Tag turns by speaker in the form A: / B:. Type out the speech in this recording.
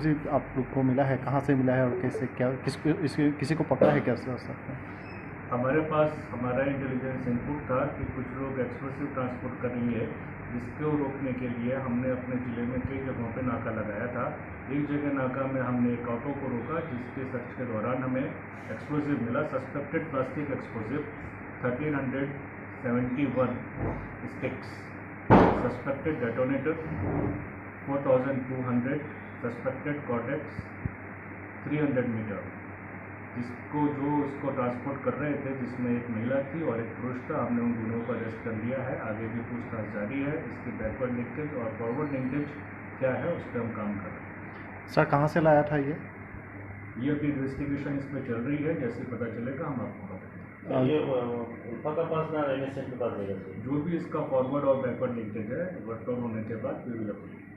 A: Explosive आप लोग को मिला है, कहाँ से मिला है और कैसे, क्या किसी को पकड़ा है क्या सर?
B: हमारे पास हमारा इंटेलिजेंस इनपुट था कि कुछ लोग एक्सप्लोसिव ट्रांसपोर्ट कर रही है, जिसको रोकने के लिए हमने अपने ज़िले में कई जगहों पे नाका लगाया था। एक जगह नाका में हमने एक ऑटो को रोका, जिसके सर्च के दौरान हमें एक्सप्लोसिव मिला, suspected plastic explosive 1371 sticks, suspected detonator 4200, suspected cortex 300 metres. जिसको जो इसको ट्रांसपोर्ट कर रहे थे, जिसमें एक महिला थी और एक पुरुष था, हमने उन दोनों को अरेस्ट कर लिया है। आगे भी पूछताछ जारी है। इसकी बैकवर्ड लिंकेज और फॉरवर्ड लिंकेज क्या है, उस पर हम काम कर रहे हैं।
A: सर कहाँ से लाया था ये?
B: अभी इन्वेस्टिगेशन इसमें चल रही है, जैसे पता चलेगा हम आपको बताएंगे। जो भी इसका फॉरवर्ड और बैकवर्ड लिंकेज है, वर्कआउट होने के बाद वी विल अपडेट।